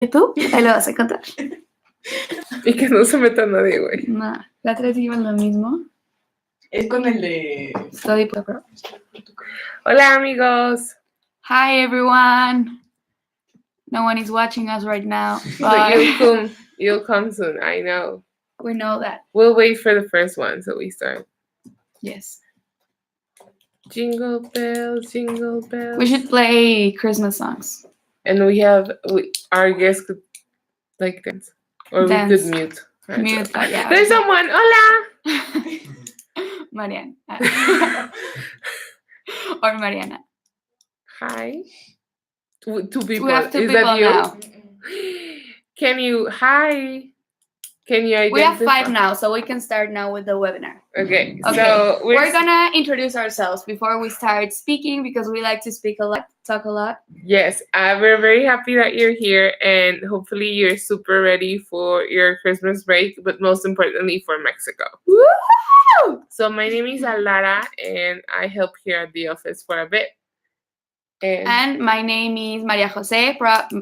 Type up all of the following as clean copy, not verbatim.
YouTube, ahí lo vas a encontrar. Y que no se meta nadie, güey. No, la otra vez dijimos lo mismo. Es con el de... Study Pro. Hola, amigos. Hi, everyone. No one is watching us right now, But but you'll come soon, I know. we know that. We'll wait for the first one so we start. Yes. Jingle bells, jingle bells. We should play Christmas songs. And our guests could like dance. Or Dance. we could mute. Mute, yeah. There's someone. Hola. Mariana. Or Mariana. Hi. Two people. We have two Is people that you? now. Hi. Can you identify? We have 5 now, so we can start now with the webinar. Okay. Okay. So We're gonna introduce ourselves before we start speaking because we like to speak a lot, talk a lot. Yes, we're very happy that you're here, and hopefully you're super ready for your Christmas break, but most importantly for Mexico. Woo! So my name is Alara, and I help here at the office for a bit. And my name is Maria Jose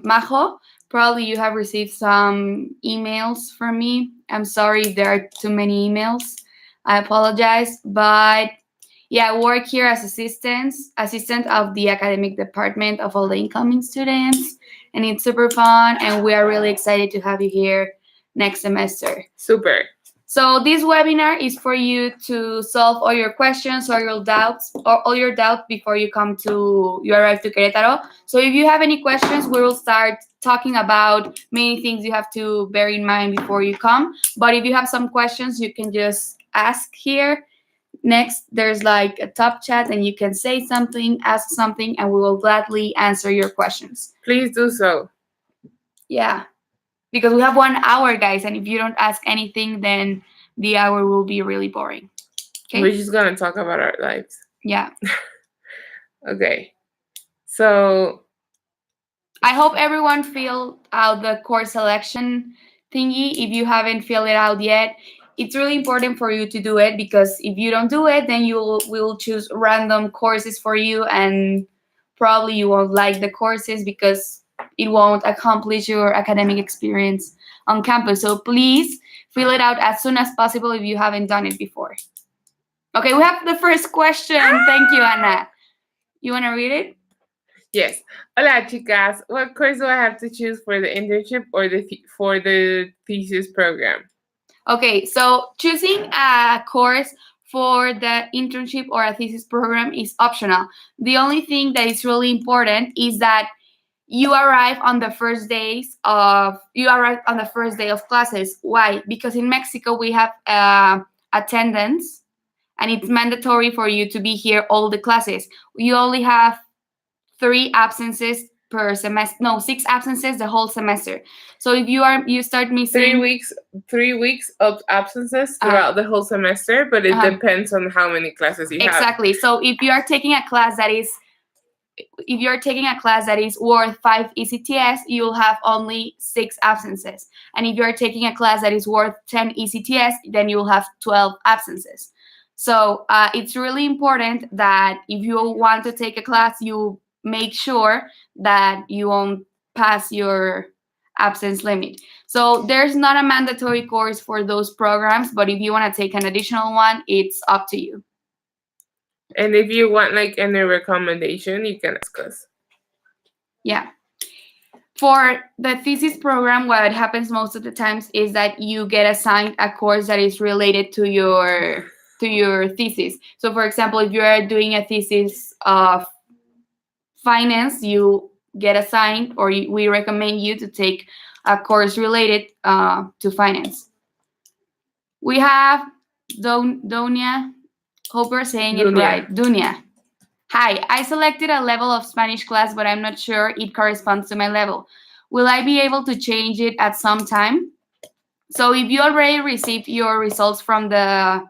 Majo. Probably you have received some emails from me. I'm sorry if there are too many emails. I apologize, but yeah, I work here as assistant of the academic department of all the incoming students, and it's super fun, and we are really excited to have you here next semester. Super. So this webinar is for you to solve all your questions or your doubts, or all your doubts before you arrive to Querétaro. So if you have any questions, we will start talking about many things you have to bear in mind before you come. But if you have some questions, you can just ask here. Next, there's like a top chat, and you can say something, ask something, and we will gladly answer your questions. Please do so. Yeah. Because we have 1 hour, guys, and if you don't ask anything, then the hour will be really boring. Okay? We're just going to talk about our lives. Yeah. Okay. So I hope everyone filled out the course selection thingy. If you haven't filled it out yet, it's really important for you to do it, because if you don't do it, then we will choose random courses for you, and probably you won't like the courses because it won't accomplish your academic experience on campus. So please fill it out as soon as possible if you haven't done it before. Okay, we have the first question. Thank you, Anna. You want to read it? Yes. Hola, chicas. What course do I have to choose for the internship or for the thesis program? Okay, so choosing a course for the internship or a thesis program is optional. The only thing that is really important is that you arrive on the first day of classes. Why? Because in Mexico we have attendance, and it's mandatory for you to be here all the classes. You only have 3 absences per semester. No, 6 absences the whole semester. So if you start missing 3 weeks of absences throughout the whole semester, but it depends on how many classes you have. Exactly. So if you are taking a class that is worth 5 ECTS, you will have only 6 absences. And if you are taking a class that is worth 10 ECTS, then you will have 12 absences. So it's really important that if you want to take a class, you make sure that you won't pass your absence limit. So there's not a mandatory course for those programs, but if you want to take an additional one, it's up to you. And if you want like any recommendation, you can ask us. Yeah. For the thesis program, what happens most of the times is that you get assigned a course that is related to your thesis. So for example, if you are doing a thesis of finance, you get assigned, or we recommend you to take a course related to finance. We have Donia. Hope we're saying it right. Dunia. Hi, I selected a level of Spanish class, but I'm not sure it corresponds to my level. Will I be able to change it at some time? So if you already received your results from the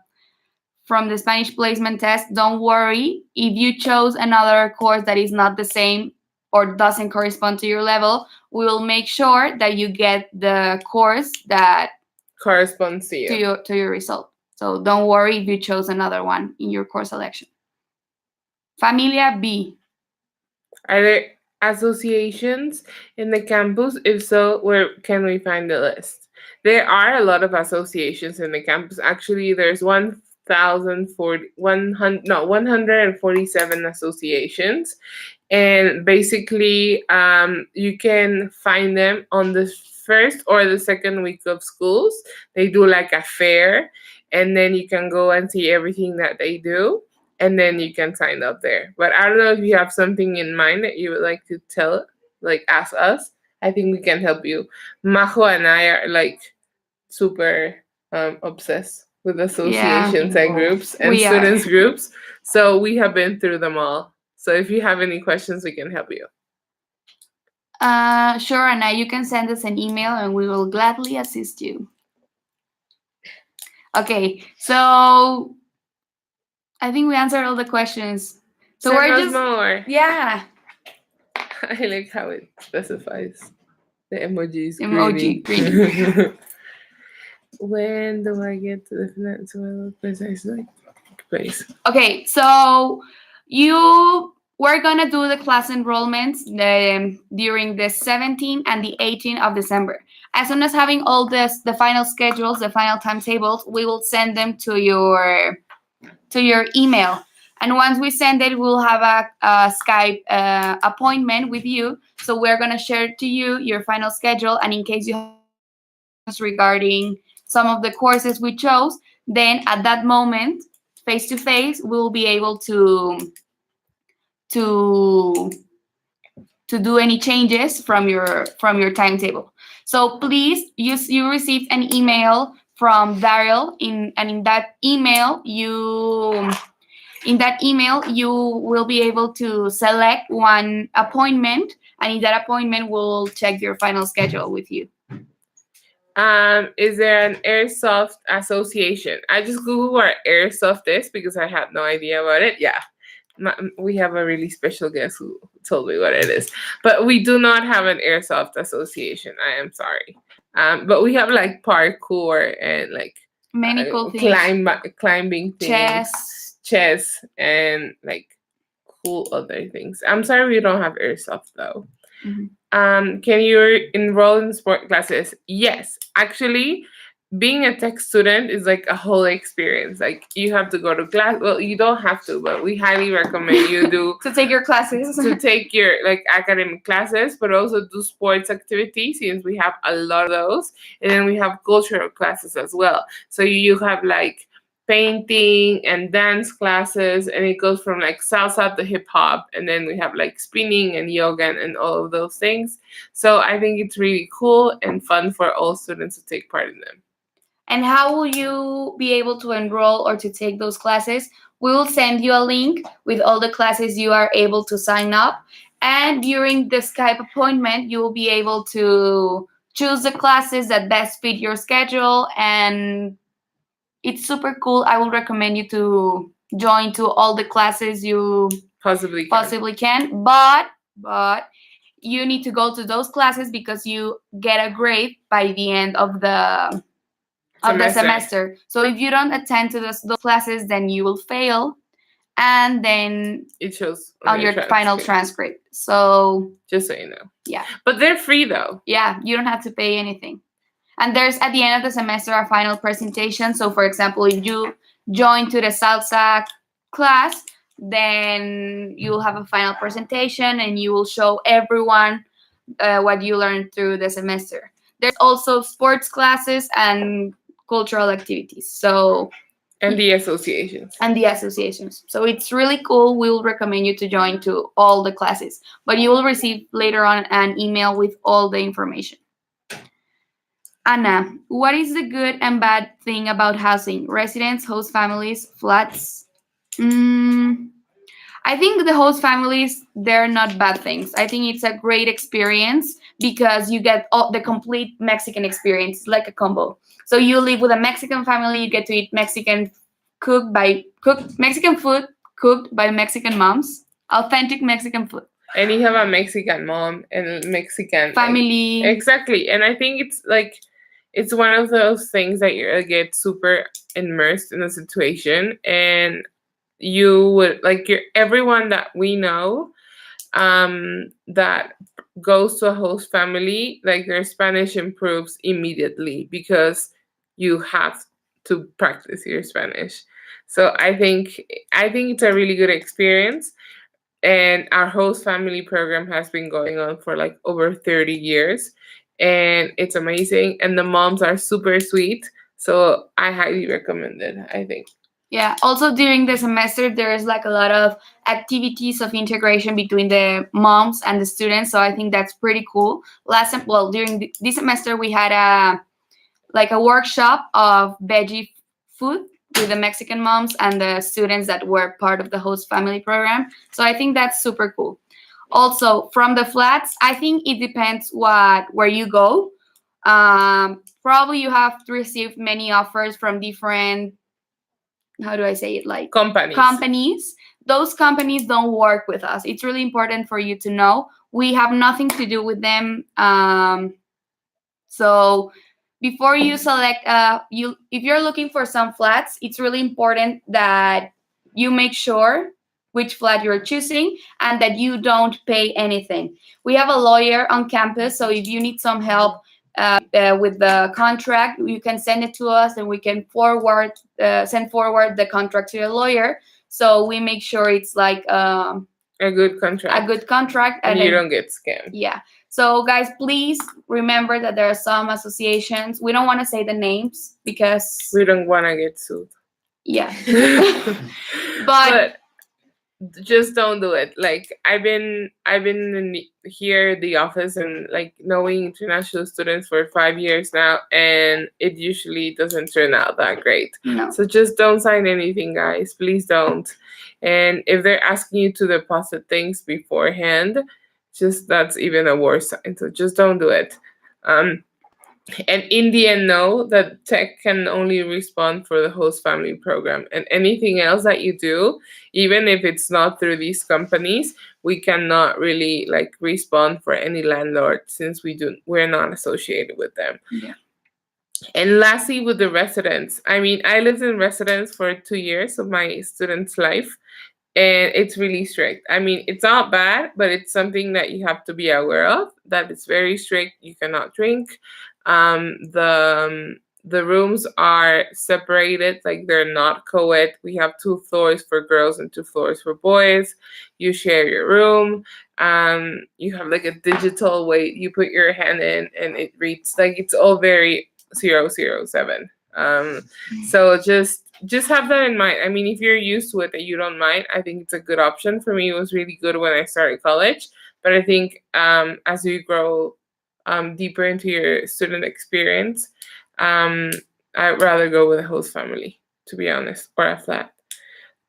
Spanish placement test, don't worry. If you chose another course that is not the same or doesn't correspond to your level, we will make sure that you get the course that corresponds to you. To your result. So don't worry if you chose another one in your course selection. Familia B. Are there associations in the campus? If so, where can we find the list? There are a lot of associations in the campus. Actually, there's 147 associations, and basically you can find them on the first or the second week of schools. They do like a fair, and then you can go and see everything that they do, and then you can sign up there. But I don't know if you have something in mind that you would like to tell, like ask us. I think we can help you. Majo and I are like super obsessed with associations and groups and We are. students groups. So we have been through them all. So if you have any questions, we can help you. Sure, Anna, you can send us an email and we will gladly assist you. Okay, so I think we answered all the questions. So Send we're us just more. yeah. I like how it specifies the emojis. Emoji, greeting. When do I get to the financial precisely place? Okay, so we're gonna do the class enrollments during the 17th and the 18th of December. As soon as having all the final schedules, the final timetables, we will send them to your email. And once we send it, we'll have a Skype appointment with you. So we're gonna share to you your final schedule, and in case you have questions regarding some of the courses we chose, then at that moment, face to face, we'll be able to do any changes from your timetable. So please, you received an email from Daryl, and in that email you will be able to select one appointment, and in that appointment we'll check your final schedule with you. Is there an airsoft association? I just Googled what airsoft is because I had no idea about it. Yeah. We have a really special guest who told me what it is. But we do not have an airsoft association. I am sorry. But we have like parkour and like Many cool things. climbing things. Chess and like cool other things. I'm sorry we don't have airsoft though. Mhm. Can you enroll in sport classes? Yes. Actually, being a tech student is like a whole experience. Like you have to go to class. Well, you don't have to, but we highly recommend you do To take your classes. to take your like academic classes, but also do sports activities since we have a lot of those. And then we have cultural classes as well. So you have like painting and dance classes, and it goes from like salsa to hip hop, and then we have like spinning and yoga and all of those things. So I think it's really cool and fun for all students to take part in them. And how will you be able to enroll or to take those classes? We will send you a link with all the classes you are able to sign up. And during the Skype appointment, you will be able to choose the classes that best fit your schedule. And it's super cool. I will recommend you to join to all the classes you possibly can. But you need to go to those classes because you get a grade by the end of the semester. So if you don't attend to those classes, then you will fail, and then it shows on your final transcript. So just so you know. Yeah. But they're free though. Yeah, you don't have to pay anything. And there's at the end of the semester a final presentation. So for example, if you join to the salsa class, then you will have a final presentation and you will show everyone what you learned through the semester. There's also sports classes and cultural activities. So and the associations. So it's really cool. We will recommend you to join to all the classes, but you will receive later on an email with all the information. Anna, what is the good and bad thing about housing? Residents, host families, flats? I think the host families, they're not bad things. I think it's a great experience because you get the complete Mexican experience. It's like a combo. So you live with a Mexican family, you get to eat Mexican Mexican food cooked by Mexican moms, authentic Mexican food. And you have a Mexican mom and Mexican family. Exactly. And I think it's like, it's one of those things that you get super immersed in the situation, and you would like everyone that we know that goes to a host family, like their Spanish improves immediately because you have to practice your Spanish. So I think it's a really good experience. And our host family program has been going on for like over 30 years, and it's amazing, and the moms are super sweet, so I highly recommend it, I think. Yeah. Also during the semester, there is like a lot of activities of integration between the moms and the students. So I think that's pretty cool. During this semester, we had a workshop of veggie food with the Mexican moms and the students that were part of the host family program. So I think that's super cool. Also, from the flats, I think it depends where you go. Probably you have to receive many offers from different, how do I say it, like companies. Those companies don't work with us. It's really important for you to know we have nothing to do with them. So before you select, if you're looking for some flats, it's really important that you make sure which flat you're choosing and that you don't pay anything. We have a lawyer on campus, so if you need some help with the contract, you can send it to us, and we can send forward the contract to your lawyer. So we make sure it's like a good contract, and you don't get scammed. Yeah. So guys, please remember that there are some associations. We don't want to say the names because we don't want to get sued. Yeah. but just don't do it. Like I've been here at the office and like knowing international students for 5 years now, and it usually doesn't turn out that great. No. So just don't sign anything, guys. Please don't. And if they're asking you to deposit things beforehand, that's even a worse sign. So just don't do it. And in the end, know that tech can only respond for the host family program, and anything else that you do, even if it's not through these companies, we cannot really like respond for any landlord since we're not associated with them. Yeah. And lastly, with the residents, I mean, I lived in residence for 2 years of my student's life, and it's really strict. I mean, it's not bad, but it's something that you have to be aware of, that it's very strict. You cannot drink. The rooms are separated, like they're not co-ed. We have 2 floors for girls and 2 floors for boys. You share your room. You have like a digital weight. You put your hand in and it reads, like it's all very 007. So just have that in mind. I mean, if you're used to it and you don't mind, I think it's a good option. For me, it was really good when I started college. But I think as you grow deeper into your student experience, I'd rather go with a host family, to be honest, or a flat.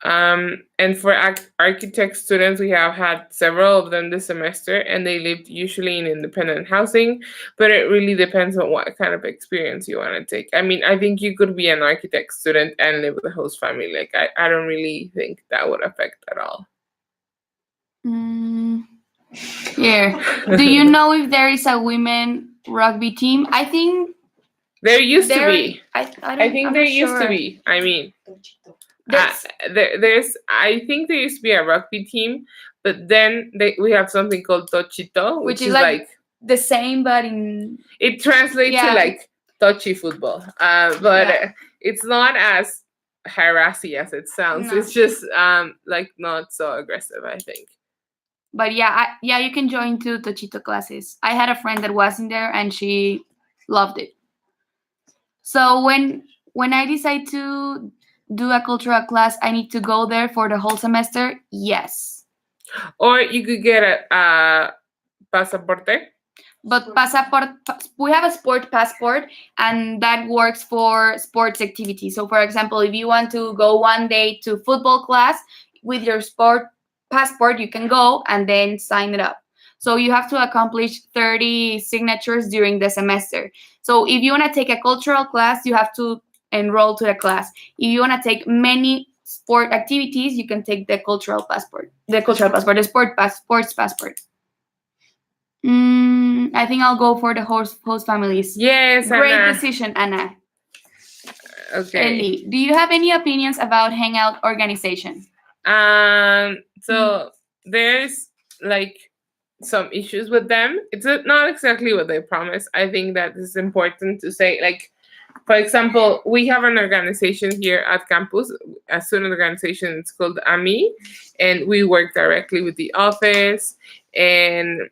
And for architect students, we have had several of them this semester, and they lived usually in independent housing, but it really depends on what kind of experience you want to take. I mean, I think you could be an architect student and live with a host family. Like, I don't really think that would affect at all. Yeah. Do you know if there is a women rugby team? I think there used to be. I think there used to be. I mean, I think there used to be a rugby team, but then we have something called Tochito, which is like the same, but it translates to like touchy football. But it's not as harassy as it sounds. No. It's just like not so aggressive, I think. But you can join 2 Tochito classes. I had a friend that was in there and she loved it. So when I decide to do a cultural class, I need to go there for the whole semester? Yes. Or you could get a pasaporte. But we have a sport passport, and that works for sports activities. So, for example, if you want to go one day to football class with your sport passport, you can go and then sign it up. So you have to accomplish 30 signatures during the semester. So if you want to take a cultural class, you have to enroll to the class. If you want to take many sport activities, you can take the sports passport. I think I'll go for the host families. Yes, great Anna. Decision, Anna. Okay. Ellie, do you have any opinions about Hangout organization? So there's like some issues with them. It's not exactly what they promise. I think that it's important to say, like, for example, we have an organization here at campus, a student organization. It's called AMI, and we work directly with the office, and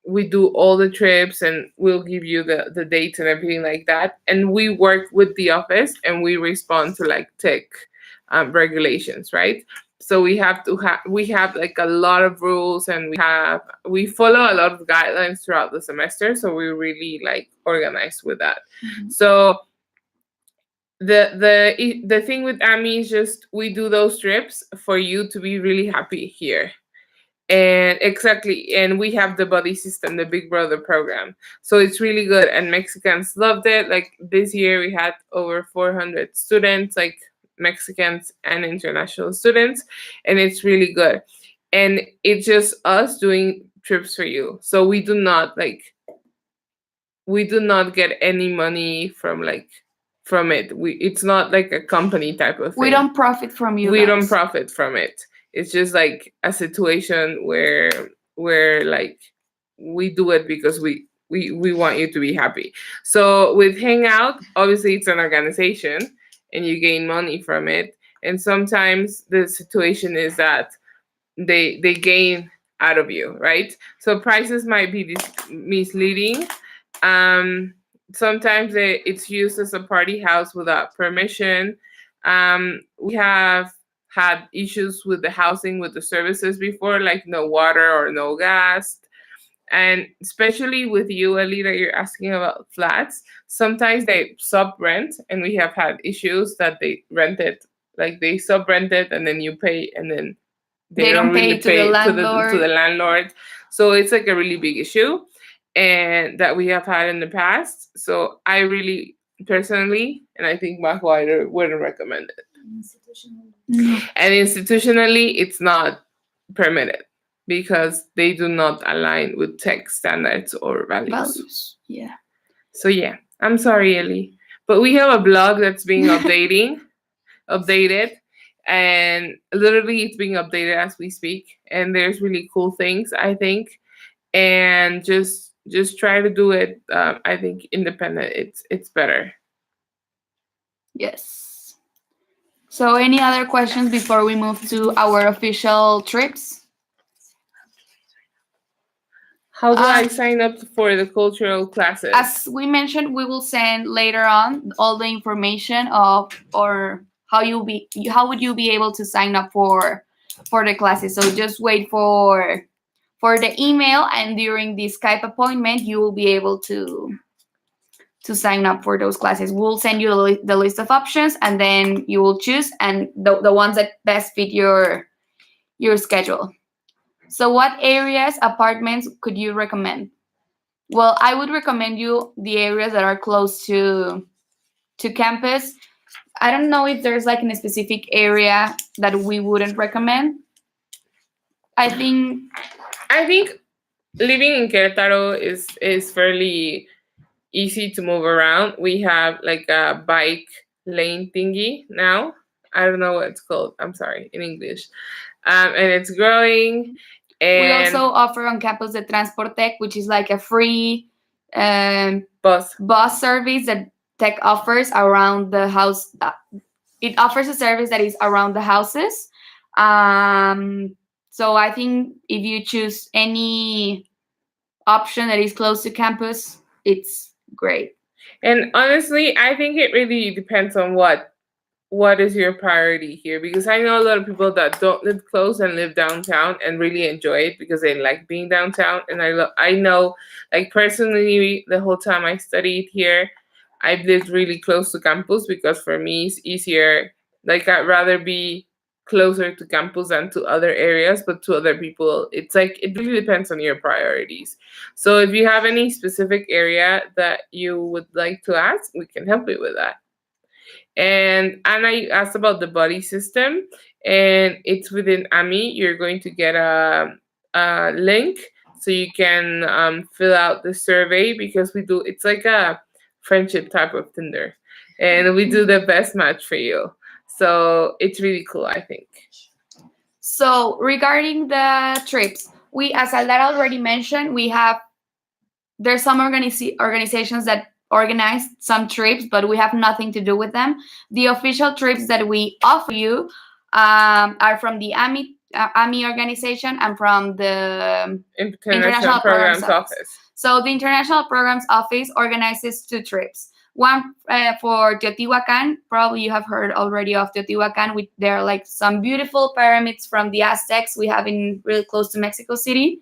we do all the trips, and we'll give you the dates and everything like that. And we work with the office, and we respond to like tech regulations, right? So we have like a lot of rules, and we follow a lot of guidelines throughout the semester. So we're really like organized with that. Mhm. So the thing with AMI is just we do those trips for you to be really happy here. And exactly, and we have the buddy system, the Big Brother program. So it's really good, and Mexicans loved it. Like this year we had over 400 students, like Mexicans and international students, and it's really good. And it's just us doing trips for you. So we do not get any money from it. It's not like a company type of thing. We don't profit from you We don't guys. profit from it. It's just like a situation where like we do it because we want you to be happy. So with Hangout, obviously it's an organization and you gain money from it. And sometimes the situation is that they gain out of you, right? So prices might be misleading. Sometimes it's used as a party house without permission. We have had issues with the housing, with the services before, like no water or no gas. And especially with you, Ellie, that you're asking about flats, sometimes they sub rent, and we have had issues that they rented, like they sub rented, and then you pay, and then They don't pay to the to the landlord. landlord. So it's like a really big issue, and that we have had in the past. So I really personally, and I think Majo, I wouldn't recommend it. No. And institutionally, it's not permitted because they do not align with tech standards or values. Values. Yeah. So yeah, I'm sorry, Ellie, but we have a blog that's being updated, and literally it's being updated as we speak. And there's really cool things, I think, and just try to do it. I think independent. It's better. Yes. So, any other questions before we move to our official trips? How do I Um, sign up for the cultural classes? As we mentioned, we will send later on all the information of or how would you be able to sign up for the classes. So just wait for the email, and during the Skype appointment, you will be able to sign up for those classes. We'll send you the list of options, and then you will choose and the ones that best fit your schedule. So what areas, apartments could you recommend? Well, I would recommend you the areas that are close to campus. I don't know if there's like in a specific area that we wouldn't recommend. I think Living in Querétaro is fairly easy to move around. We have like a bike lane thingy now. I don't know what it's called. I'm sorry, in English. And it's growing. we And also offer on campus the Transportec, which is like a free bus. bus service that Tech offers around the house. It offers a service that is around the houses. So I think if you choose any option that is close to campus, it's great. And honestly, I think it really depends on what is your priority here, because I know a lot of people that don't live close and live downtown and really enjoy it because they like being downtown. And I know, like personally, the whole time I studied here, I've lived really close to campus because for me it's easier. Like I'd rather be closer to campus than to other areas, but to other people, it's like it really depends on your priorities. So if you have any specific area that you would like to ask, we can help you with that. And Anna, you asked about the buddy system, and it's within AMI. You're going to get a link so you can fill out the survey, because it's like a friendship type of Tinder, and we do the best match for you. So it's really cool, I think. So regarding the trips, we, as Aldara already mentioned, there's some organizations that organize some trips, but we have nothing to do with them. The official trips that we offer you are from the AMI organization and from the International Programs Office. So the International Programs Office organizes 2 trips. One for Teotihuacan. Probably you have heard already of Teotihuacan. There are like some beautiful pyramids from the Aztecs we have in really close to Mexico City.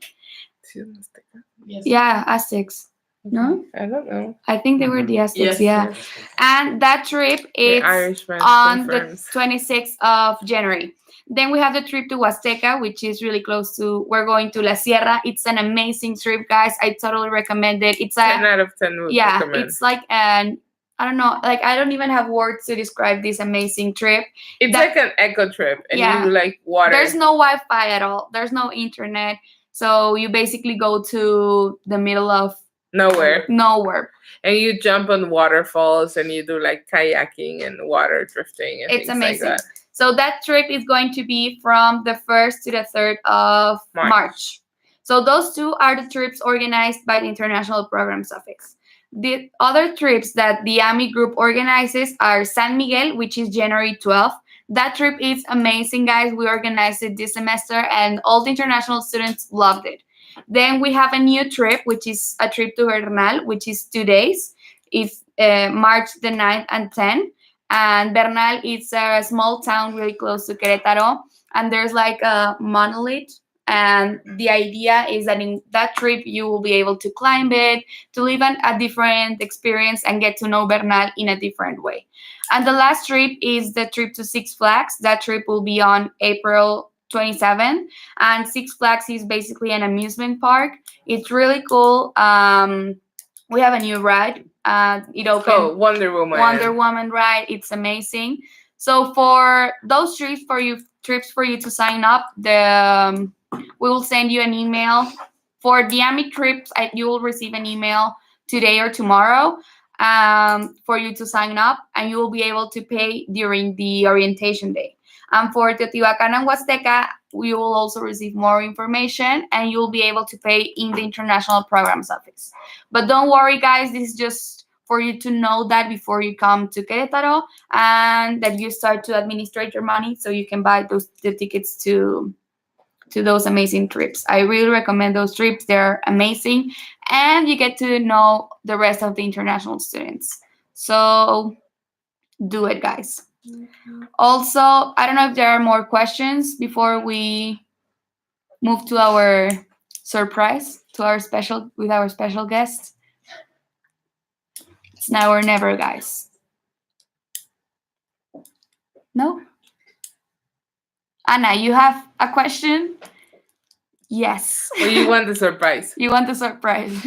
Yes. Yeah, Aztecs. No? I don't know. I think they were the Aztecs, Yes. yeah. And that trip is Irishman on confirms. the 26th of January. Then we have the trip to Huasteca, which is really close to, we're going to La Sierra. It's an amazing trip, guys. I totally recommend it. It's 10 out of 10 would recommend. it's like an, I don't know, like I don't even have words to describe this amazing trip. It's like an eco trip, and Yeah. you do like water. There's no Wi-Fi at all. There's no internet. So you basically go to the middle of nowhere. And you jump on waterfalls, and you do like kayaking and water drifting and It's things amazing. like that. So that trip is going to be from the 1st to the 3rd of March. So those 2 are the trips organized by the International Programs Office. The other trips that the AMI group organizes are San Miguel, which is January 12th. That trip is amazing, guys. We organized it this semester, and all the international students loved it. Then we have a new trip, which is a trip to Bernal, which is 2 days. It's March the 9th and 10th. And Bernal is a small town really close to Querétaro. And there's like a monolith. And the idea is that in that trip, you will be able to climb it, to live a different experience and get to know Bernal in a different way. And the last trip is the trip to Six Flags. That trip will be on April 27th. And Six Flags is basically an amusement park. It's really cool. We have a new ride. It opened. Wonder Woman. Wonder Woman ride. It's amazing. So for those trips for you to sign up, we will send you an email. For the AMI trips, you will receive an email today or tomorrow for you to sign up, and you will be able to pay during the orientation day. And for Teotihuacan and Huasteca, we will also receive more information, and you'll be able to pay in the International Programs Office. But don't worry, guys, this is just for you to know that before you come to Querétaro, and that you start to administrate your money so you can buy the tickets to those amazing trips. I really recommend those trips. They're amazing, and you get to know the rest of the international students. So do it, guys. Also, I don't know if there are more questions before we move to our surprise, with our special guest. It's now or never, guys. No? Anna, you have a question? Yes. Well, you want the surprise. You want the surprise.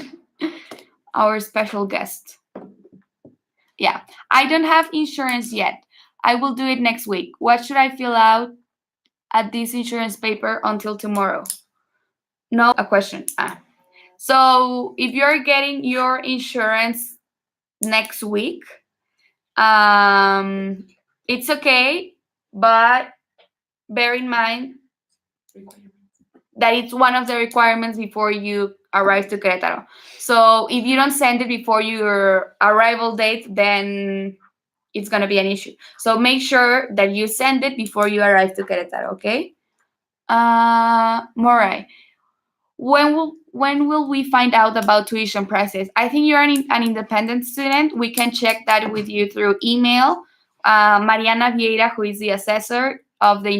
Our special guest. Yeah. I don't have insurance yet. I will do it next week. What should I fill out at this insurance paper until tomorrow? No, a question. So if you're getting your insurance next week, it's okay, but bear in mind that it's one of the requirements before you arrive to Querétaro. So if you don't send it before your arrival date, then it's going to be an issue. So make sure that you send it before you arrive to Querétaro, okay? Moray, when will we find out about tuition prices? I think you're an independent student. We can check that with you through email. Mariana Vieira, who is the assessor of the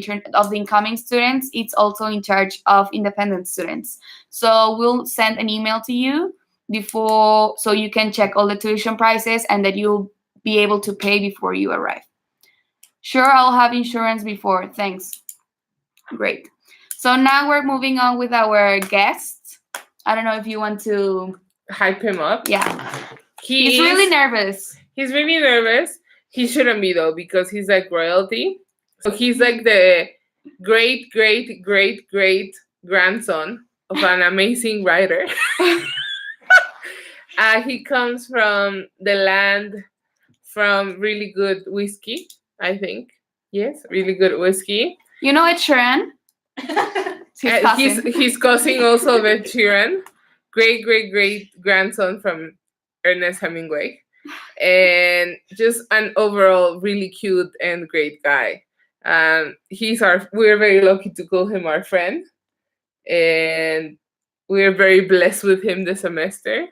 incoming students, it's also in charge of independent students. So we'll send an email to you before, so you can check all the tuition prices and that you'll be able to pay before you arrive. Sure, I'll have insurance before. Thanks. Great. So now we're moving on with our guest. I don't know if you want to hype him up. Yeah. He's really nervous. He's really nervous. He shouldn't be though, because he's like royalty. So he's like the great, great, great, great grandson of an amazing writer. He comes from the land from really good whiskey, I think. Yes, really good whiskey. You know Ed Sheeran? His cousin. His cousin also of Ed Sheeran, great grandson from Ernest Hemingway, and just an overall really cute and great guy. We're very lucky to call him our friend, and we're very blessed with him this semester.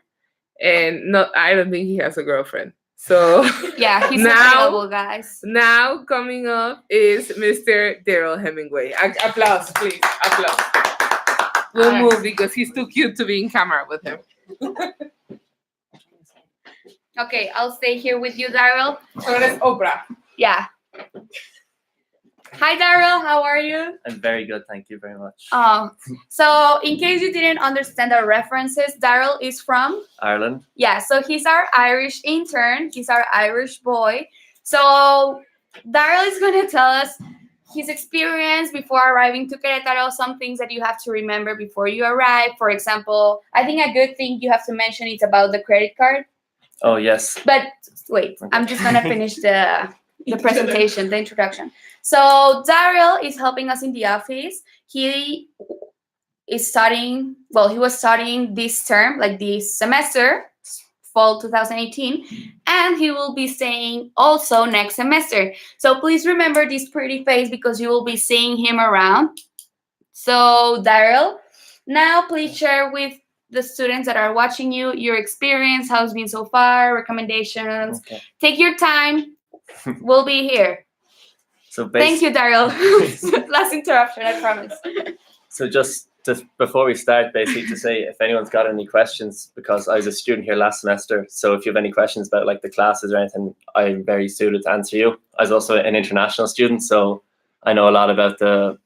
And I don't think he has a girlfriend. So Yeah, he's now, available, guys. now coming up is Mr. Daryl Hemingway. Applause, please. Applause. We'll Alright. move because he's too cute to be in camera with him. Okay, I'll stay here with you, Daryl. So that's Oprah. Yeah. Hi, Daryl. How are you? I'm very good, thank you very much. So in case you didn't understand our references, Daryl is from? Ireland. Yeah, so he's our Irish intern. He's our Irish boy. So Daryl is going to tell us his experience before arriving to Querétaro, some things that you have to remember before you arrive. For example, I think a good thing you have to mention is about the credit card. Oh yes. But wait, I'm just going to finish the presentation, the introduction. So Daryl is helping us in the office. He is studying, he was studying this term, like this semester, fall 2018, and he will be staying also next semester. So please remember this pretty face because you will be seeing him around. So Daryl, now please share with the students that are watching you your experience, how it's been so far, recommendations. Okay. Take your time. We'll be here. So Thank you, Daryl. Last interruption, I promise. So just before we start, basically to say if anyone's got any questions, because I was a student here last semester, so if you have any questions about like the classes or anything, I'm very suited to answer you. I was also an international student, so I know a lot about the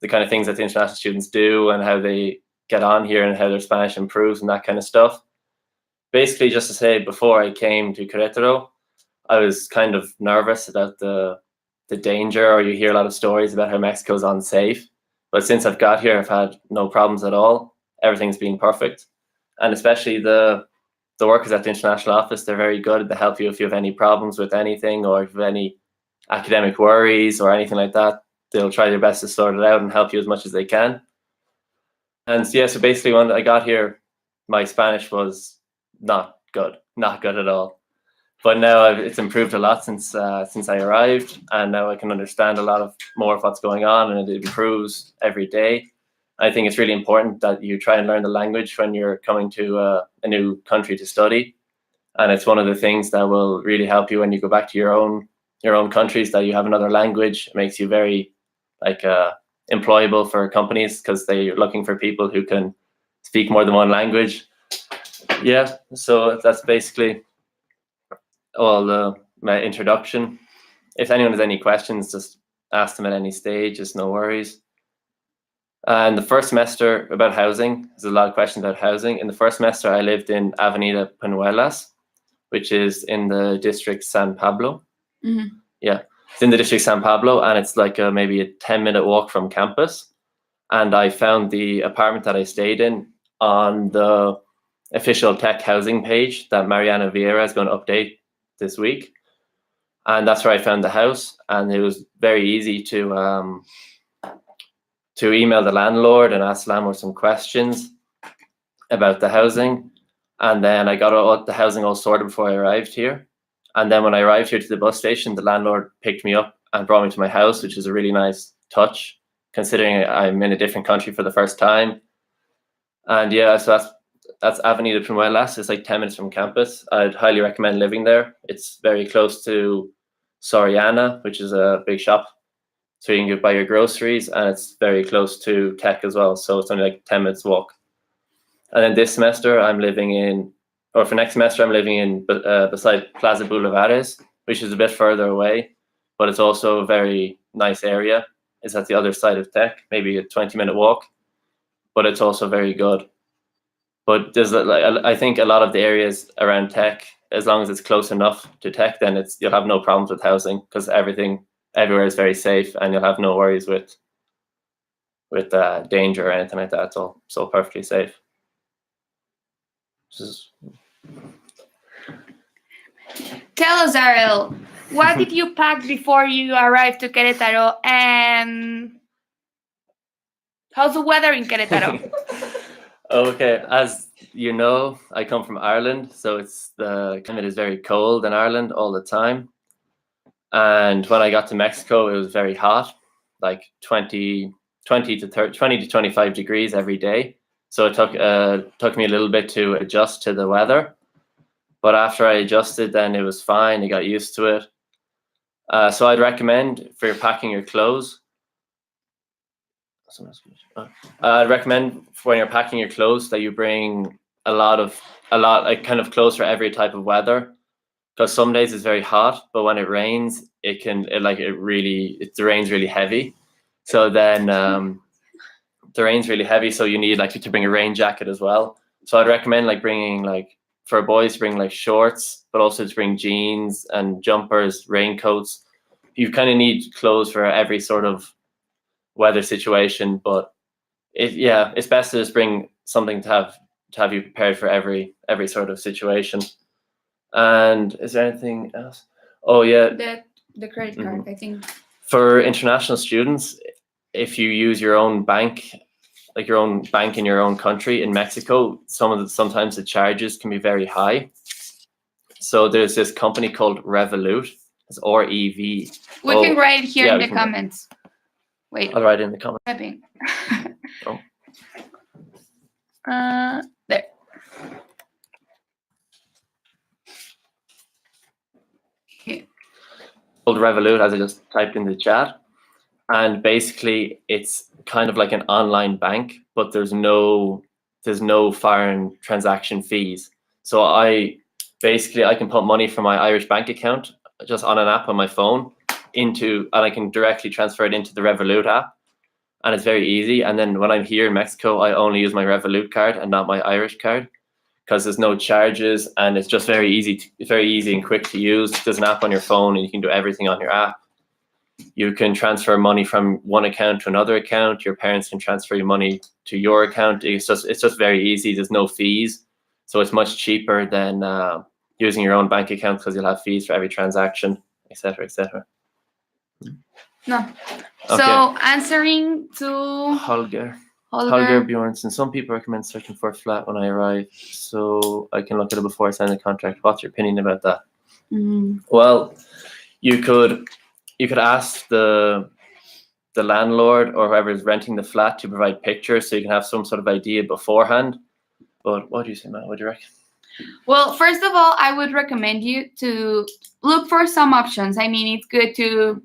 kind of things that the international students do and how they get on here and how their Spanish improves and that kind of stuff. Basically, just to say, before I came to Querétaro, I was kind of nervous about the danger, or you hear a lot of stories about how Mexico's unsafe. But since I've got here, I've had no problems at all. Everything's been perfect. And especially the workers at the international office, they're very good. They help you if you have any problems with anything, or if you have any academic worries or anything like that. They'll try their best to sort it out and help you as much as they can. And yeah, so basically when I got here, my Spanish was not good at all. But now it's improved a lot since I arrived, and now I can understand a lot more of what's going on, and it improves every day. I think it's really important that you try and learn the language when you're coming to a new country to study, and it's one of the things that will really help you when you go back to your own countries, that you have another language. It makes you very employable for companies because they're looking for people who can speak more than one language. Yeah, so that's basically all my introduction. If anyone has any questions, just ask them at any stage, just no worries. And the first semester about housing, there's a lot of questions about housing. In the first semester, I lived in Avenida Peñuelas, which is in the district San Pablo. Mm-hmm. Yeah, it's in the district San Pablo, and it's like maybe a 10-minute walk from campus. And I found the apartment that I stayed in on the official tech housing page that Mariana Vieira is going to update this week, and that's where I found the house. And it was very easy to email the landlord and ask the landlord some questions about the housing, and then I got all the housing all sorted before I arrived here. And then when I arrived here to the bus station, the landlord picked me up and brought me to my house, which is a really nice touch considering I'm in a different country for the first time. And yeah, so that's Avenida Peñuelas. It's like 10 minutes from campus. I'd highly recommend living there. It's very close to Soriana, which is a big shop, so you can buy your groceries, and it's very close to tech as well. So it's only like 10 minutes walk. And then this semester, for next semester, I'm living in beside Plaza Boulevares, which is a bit further away, but it's also a very nice area. It's at the other side of tech, maybe a 20-minute walk, but it's also very good. But there's I think a lot of the areas around tech, as long as it's close enough to tech, then you'll have no problems with housing, because everywhere is very safe, and you'll have no worries with danger or anything like that. It's all so perfectly safe. Tell us, Daryl, what did you pack before you arrived to Querétaro, and How's the weather in Querétaro? Okay, as you know, I come from Ireland, so the climate is very cold in Ireland all the time. And when I got to Mexico, it was very hot, like 20 to 25 degrees every day. So it took me a little bit to adjust to the weather. But after I adjusted, then it was fine. I got used to it. So I'd recommend for packing your clothes. I'd recommend when you're packing your clothes that you bring a lot like kind of clothes for every type of weather, because some days it's very hot, but when it rains, the rain's really heavy. So then the rain's really heavy, so you need like to bring a rain jacket as well. So I'd recommend like bringing like for boys to bring like shorts, but also to bring jeans and jumpers, raincoats. You kind of need clothes for every sort of weather situation, but it's best to just bring something to have you prepared for every sort of situation. And is there anything else? Oh yeah, the credit card, I think. For international students, if you use your own bank, like your own bank in your own country in Mexico, sometimes the charges can be very high. So there's this company called Revolut. It's REV. We can write it here in the comments. Wait. I'll write it in the comments. Typing. Oh. There. Okay. Called Revolut, as I just typed in the chat. And basically it's kind of like an online bank, but there's no foreign transaction fees. So I can put money from my Irish bank account just on an app on my phone and I can directly transfer it into the Revolut app, and it's very easy. And then when I'm here in Mexico, I only use my Revolut card and not my Irish card, because there's no charges and it's just very easy and quick to use. There's an app on your phone and you can do everything on your app. You can transfer money from one account to another account. Your parents can transfer your money to your account. It's just very easy. There's no fees, so it's much cheaper than using your own bank account, because you'll have fees for every transaction, etc., etc. No. Okay. So answering to Holger Bjornsson. Some people recommend searching for a flat when I arrive, so I can look at it before I sign the contract. What's your opinion about that? Well, you could ask the landlord or whoever is renting the flat to provide pictures, so you can have some sort of idea beforehand. But what do you say, Matt? What do you reckon? Well, first of all, I would recommend you to look for some options. I mean, it's good to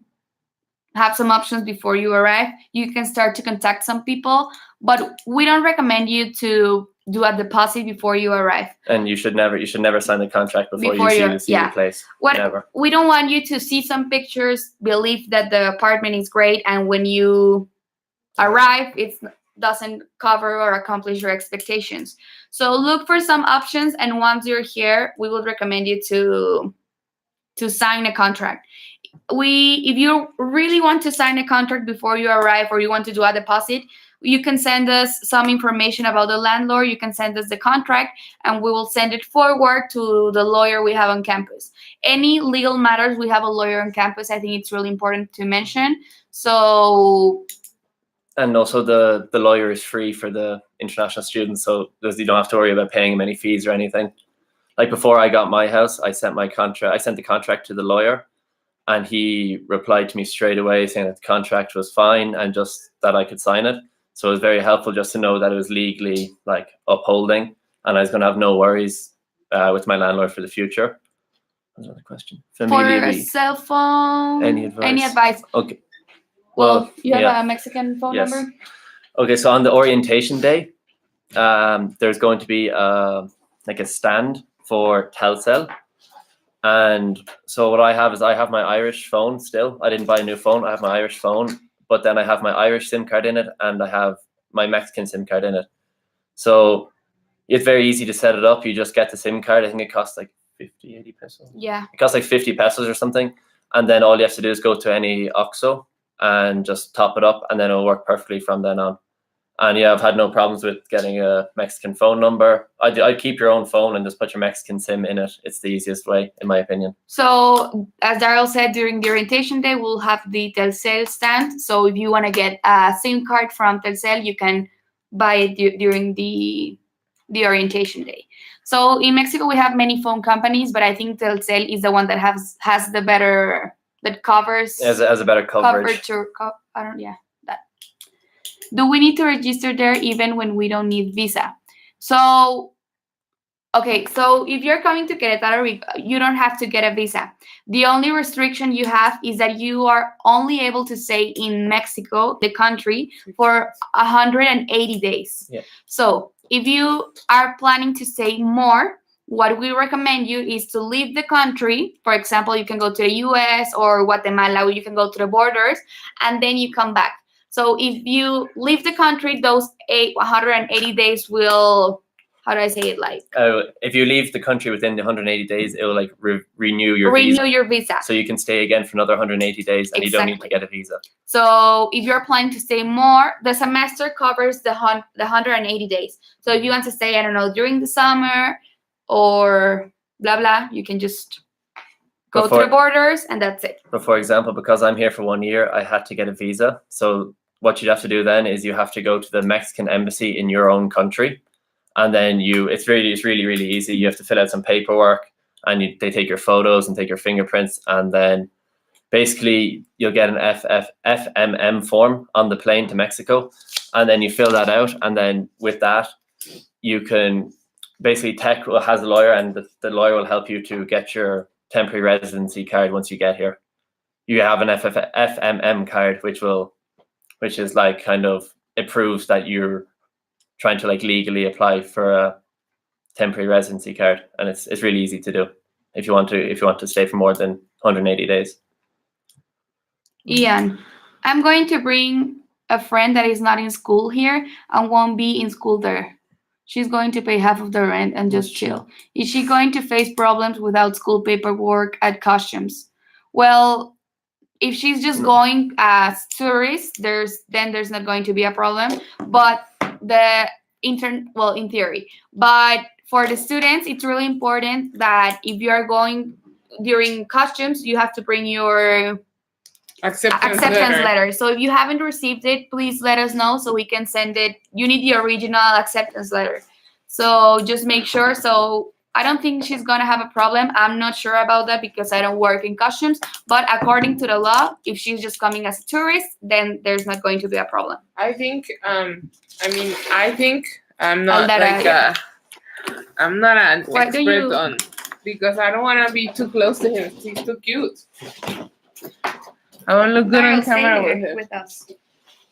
have some options before you arrive. You can start to contact some people, but we don't recommend you to do a deposit before you arrive. And you should never sign the contract before you see the place. Never. We don't want you to see some pictures, believe that the apartment is great, and when you arrive, it doesn't cover or accomplish your expectations. So look for some options, and once you're here, we would recommend you to sign a contract. If you really want to sign a contract before you arrive, or you want to do a deposit, you can send us some information about the landlord. You can send us the contract, and we will send it forward to the lawyer we have on campus. Any legal matters, we have a lawyer on campus. I think it's really important to mention. So. And also the lawyer is free for the international students, so you don't have to worry about paying him any fees or anything. Like before I got my house, I sent the contract to the lawyer, and he replied to me straight away saying that the contract was fine and just that I could sign it. So it was very helpful just to know that it was legally like upholding, and I was going to have no worries with my landlord for the future. Another question. For a cell phone, any advice? Okay. Well, you have a Mexican phone number? Okay, so on the orientation day, there's going to be like a stand for Telcel. And so what I have is I have my Irish phone still. I didn't buy a new phone. I have my Irish phone, but then I have my Irish SIM card in it, and I have my Mexican SIM card in it. So it's very easy to set it up. You just get the SIM card. I think it costs like 50, 80 pesos. Yeah. It costs like 50 pesos or something. And then all you have to do is go to any OXXO and just top it up, and then it'll work perfectly from then on. And yeah, I've had no problems with getting a Mexican phone number. I'd keep your own phone and just put your Mexican SIM in it. It's the easiest way, in my opinion. So, as Daryl said, during the orientation day, we'll have the Telcel stand. So, if you want to get a SIM card from Telcel, you can buy it during the orientation day. So, in Mexico, we have many phone companies, but I think Telcel is the one that has the better, that covers As a better coverage. I don't, yeah, that. Do we need to register there even when we don't need visa? So, okay, so if you're coming to Querétaro, you don't have to get a visa. The only restriction you have is that you are only able to stay in Mexico, the country, for 180 days. Yeah. So if you are planning to stay more, what we recommend you is to leave the country. For example, you can go to the US or Guatemala, or you can go to the borders, and then you come back. So if you leave the country, those 180 days will, how do I say it? Like If you leave the country within the 180 days, it will like renew your visa. your visa. So you can stay again for another 180 days, and you don't need to Exactly. get a visa. So if you're planning to stay more, the semester covers the 180 days. So if you want to stay, I don't know, during the summer or blah blah, you can just go to the borders and that's it. But for example, because I'm here for 1 year, I had to get a visa. So what you'd have to do then is you have to go to the Mexican embassy in your own country, and then it's really easy. You have to fill out some paperwork, and they take your photos and take your fingerprints, and then basically you'll get an FMM form on the plane to Mexico, and then you fill that out, and then with that you can basically Tech has a lawyer, and the lawyer will help you to get your temporary residency card once you get here. You have an FMM card, which is like kind of, it proves that you're trying to like legally apply for a temporary residency card, and it's really easy to do if you want to stay for more than 180 days. Ian, I'm going to bring a friend that is not in school here and won't be in school there. She's going to pay half of the rent and just chill. Is she going to face problems without school paperwork at customs? Well, if she's just going as tourist, there's not going to be a problem. But in theory. But for the students, it's really important that if you are going during customs, you have to bring your acceptance letter. So if you haven't received it, please let us know so we can send it. You need the original acceptance letter. So just make sure. So I don't think she's gonna have a problem. I'm not sure about that because I don't work in customs. But according to the law, if she's just coming as a tourist, then there's not going to be a problem. I think I'm not I'm not an expert on, because I don't want to be too close to him. He's too cute. I want to look good on camera with him. With us.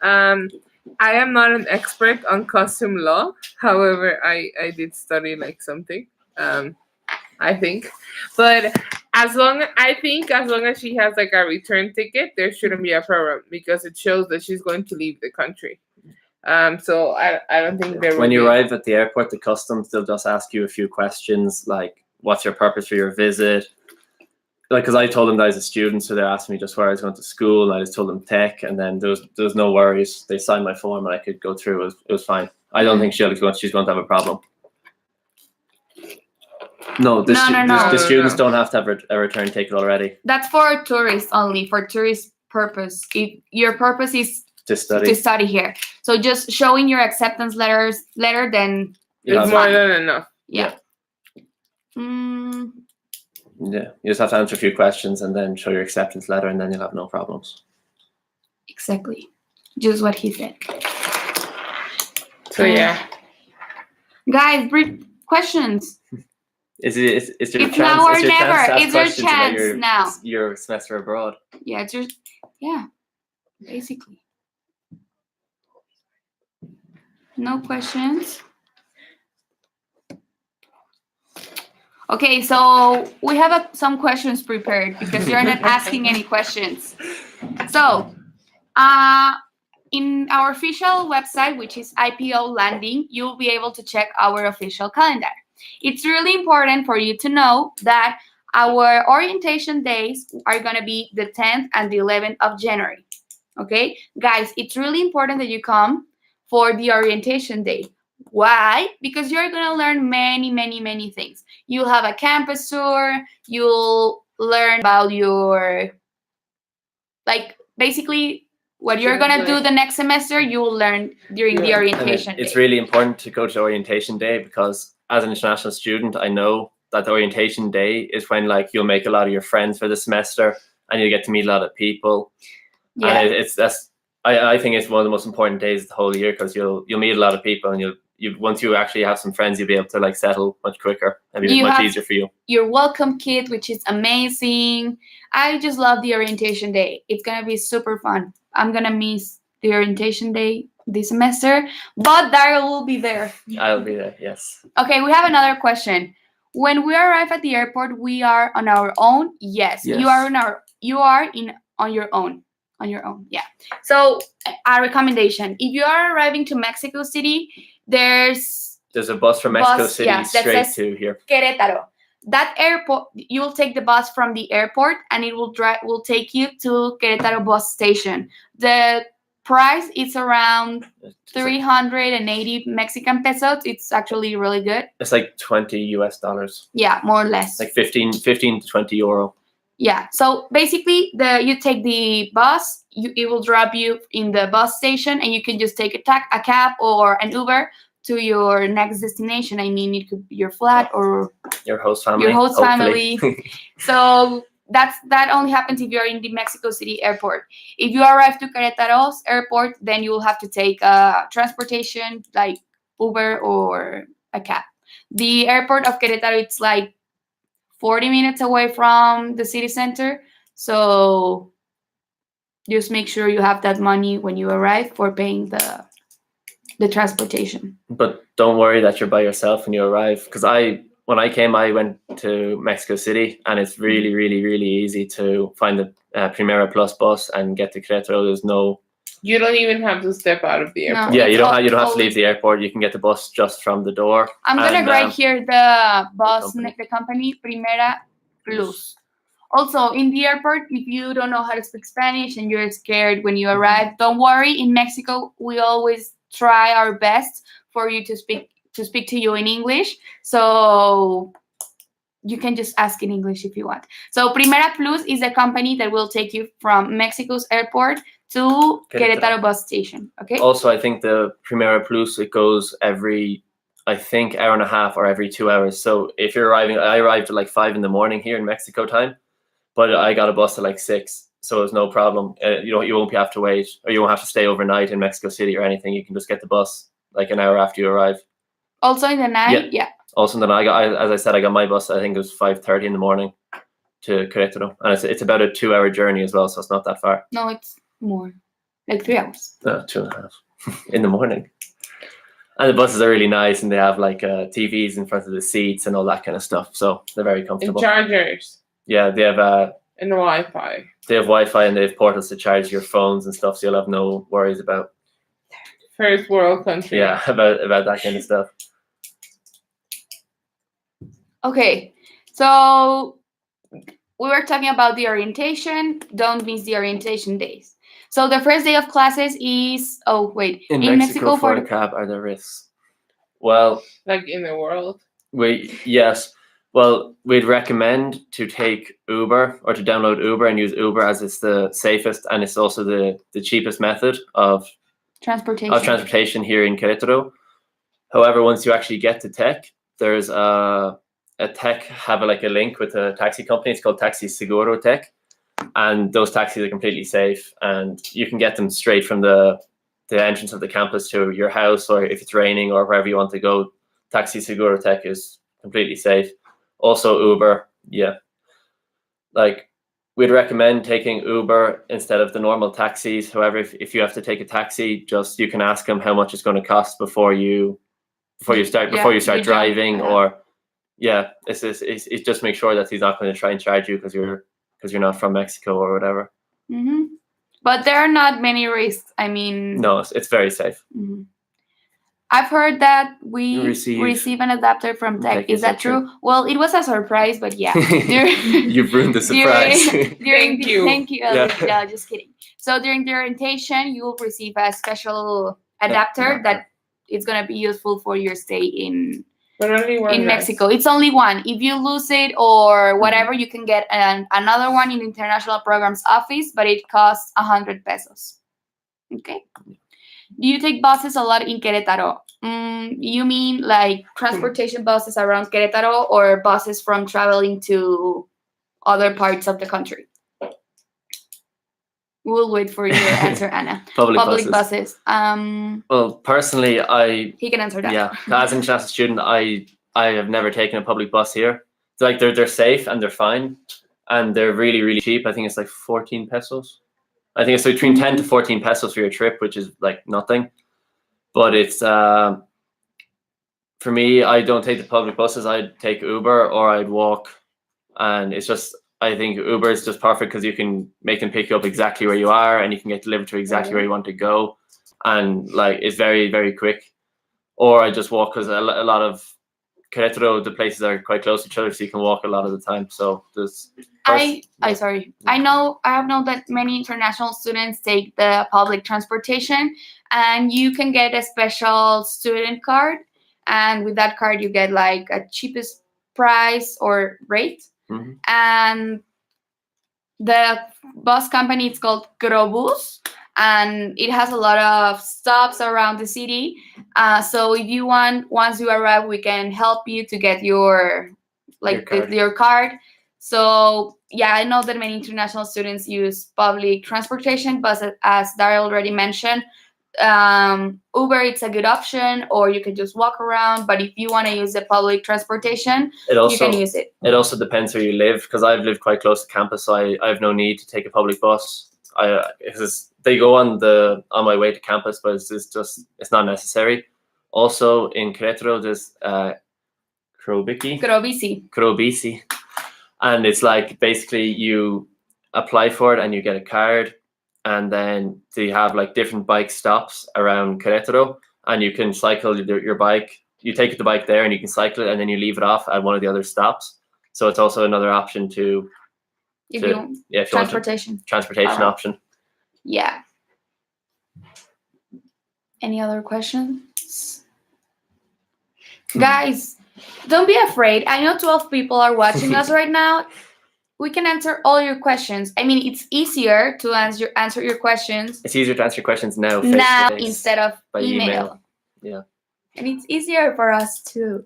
I am not an expert on custom law. However, I did study like something. I think, but as long as she has like a return ticket, there shouldn't be a problem because it shows that she's going to leave the country. So I don't think there. When you arrive at the airport, the customs, they'll just ask you a few questions like, "What's your purpose for your visit?" Like, because I told them that I was a student, so they're asking me just where I was going to school, and I just told them Tech, and then there was no worries. They signed my form, and I could go through. It was fine. I don't think she's going to have a problem. No, the students don't have to have a return ticket already. That's for tourists only, for tourist purpose. If your purpose is to study here, so just showing your acceptance letter, then it's more than enough. Yeah. Yeah, you just have to answer a few questions and then show your acceptance letter, and then you'll have no problems. Exactly, just what he said. So yeah, guys, brief questions. Is there It's chance? now or is your never. Chance Is there chance now? Your semester abroad. Yeah, it's basically. No questions. Okay, so we have some questions prepared because you're not asking any questions. So, in our official website, which is IPO Landing, you'll be able to check our official calendar. It's really important for you to know that our orientation days are going to be the 10th and the 11th of January. Okay, guys, it's really important that you come for the orientation day. Why? Because you're going to learn many, many, many things. You'll have a campus tour. You'll learn about your, like, basically what you're going to do the next semester, you will learn during the orientation It's day. really important to go to orientation day because as an international student, I know that the orientation day is when like you'll make a lot of your friends for the semester and you get to meet a lot of people. Yeah. And I think it's one of the most important days of the whole year because you'll meet a lot of people and you once you actually have some friends, you'll be able to like settle much quicker and be much easier for you. Your welcome kit, which is amazing. I just love the orientation day. It's gonna be super fun. I'm gonna miss the orientation day this semester, but Daryl will be there. I'll be there, yes. Okay, we have another question. When we arrive at the airport, we are on our own. Yes. Yes. You are on your own. On your own, yeah. So a recommendation: if you are arriving to Mexico City, there's a bus from Mexico City that straight says to here. Querétaro. That airport, you will take the bus from the airport, and it will take you to Querétaro bus station. The price is around 380 Mexican pesos. It's actually really good. It's like $20. Yeah, more or less. Like 15 to 20 euro. Yeah. So basically, you take the bus. It will drop you in the bus station, and you can just take a cab or an Uber to your next destination. I mean, it could be your flat or your host family. Your host hopefully. family. So that only happens if you're in the Mexico City airport. If you arrive to Querétaro's airport, then you will have to take transportation like Uber or a cab. The airport of Querétaro, it's like 40 minutes away from the city center. So just make sure you have that money when you arrive for paying the transportation. But don't worry that you're by yourself when you arrive. Because when I came, I went to Mexico City, and it's really, really, really easy to find the Primera Plus bus and get to Querétaro. There's no. You don't even have to step out of the airport. No. Yeah, you don't have to always- leave the airport. You can get the bus just from the door. I'm gonna And, write here the bus, company. the company Primera Plus. Also, in the airport, if you don't know how to speak Spanish and you're scared when you arrive, don't worry. In Mexico, we always try our best for you to speak to you in English. So you can just ask in English if you want. So Primera Plus is a company that will take you from Mexico's airport to Querétaro bus station. Okay. Also, I think the Primera Plus, it goes every, I think, hour and a half or every 2 hours. So if you're arriving, I arrived at like 5 a.m. here in Mexico time, but I got a bus at like 6. So it's no problem. You won't have to wait, or you won't have to stay overnight in Mexico City or anything. You can just get the bus like an hour after you arrive. Also in the night, yeah. Also, then as I said, I got my bus. I think it was 5:30 in the morning to Querétaro, and it's about a 2-hour journey as well, so it's not that far. No, it's more, like 3 hours. 2.5 in the morning. And the buses are really nice, and they have like TVs in front of the seats and all that kind of stuff. So they're very And comfortable. chargers Yeah, they have and Wi-Fi. Wi-Fi, and they have portals to charge your phones and stuff, so you'll have no worries about First world country. about that kind of stuff. Okay, so we were talking about the orientation. Don't miss the orientation days. So the first day of classes is In Mexico, for the cab, are there risks? Well, Like in the world. we'd recommend to take Uber or to download Uber and use Uber, as it's the safest and it's also the cheapest method of transportation here in Querétaro. However, once you actually get to Tech, there's a Tech have a link with a taxi company. It's called Taxi Seguro Tech, and those taxis are completely safe, and you can get them straight from the entrance of the campus to your house, or if it's raining or wherever you want to go. Taxi Seguro Tech is completely safe. Also Uber, yeah. Like, we'd recommend taking Uber instead of the normal taxis. However, if you have to take a taxi, you can ask them how much it's going to cost before you start driving, or it's just make sure that he's not going to try and charge you because you're not from Mexico or whatever. Mm-hmm. But there are not many risks. I mean, No, it's very safe. Mm-hmm. I've heard that we Receive receive an adapter from Tech. Tech, Is that true? Well, it was a surprise, but yeah. You've ruined the surprise. During Thank you. Thank you. Yeah. Yeah, just kidding. So during the orientation, you will receive a special adapter that it's gonna be useful for your stay in But only one. in guys. Mexico. It's only one. If you lose it or whatever, you can get another one in International Programs Office, but it costs 100 pesos. Okay. Do you take buses a lot in Querétaro? You mean like transportation buses around Querétaro or buses from traveling to other parts of the country? We'll wait for your answer, Anna. Public buses. Well, personally, He can answer that. yeah, as an international student, I have never taken a public bus here. It's like they're safe and they're fine, and they're really, really cheap. I think it's like 14 pesos. I think it's between 10 to 14 pesos for your trip, which is like nothing. But it's for me, I don't take the public buses. I'd take Uber or I'd walk, and it's just, I think Uber is just perfect because you can make them pick you up exactly where you are, and you can get delivered to exactly where you want to go, and like it's very, very quick. Or I just walk because a lot of Querétaro, the places are quite close to each other, so you can walk a lot of the time. So there's. I have known that many international students take the public transportation, and you can get a special student card, and with that card you get like a cheapest price or rate. Mhm. And the bus company is called Grobus, and it has a lot of stops around the city. So if you want, once you arrive, we can help you to get your card. So yeah, I know that many international students use public transportation, but as Daryl already mentioned, Uber, it's a good option, or you can just walk around. But if you want to use the public transportation, you can use it. It also depends where you live, because I've lived quite close to campus, so I have no need to take a public bus. They go on my way to campus, but it's not necessary. Also in Querétaro, there's Crobici, and it's like basically you apply for it and you get a card, and then they have like different bike stops around Querétaro, and you can cycle your bike. You take the bike there and you can cycle it, and then you leave it off at one of the other stops. So it's also another option if you want transportation Alright. Option. Yeah. Any other questions? Guys, don't be afraid. I know 12 people are watching us right now. We can answer all your questions. I mean, it's easier to answer your questions. It's easier to answer your questions now Instead of by email. Yeah. And it's easier for us too.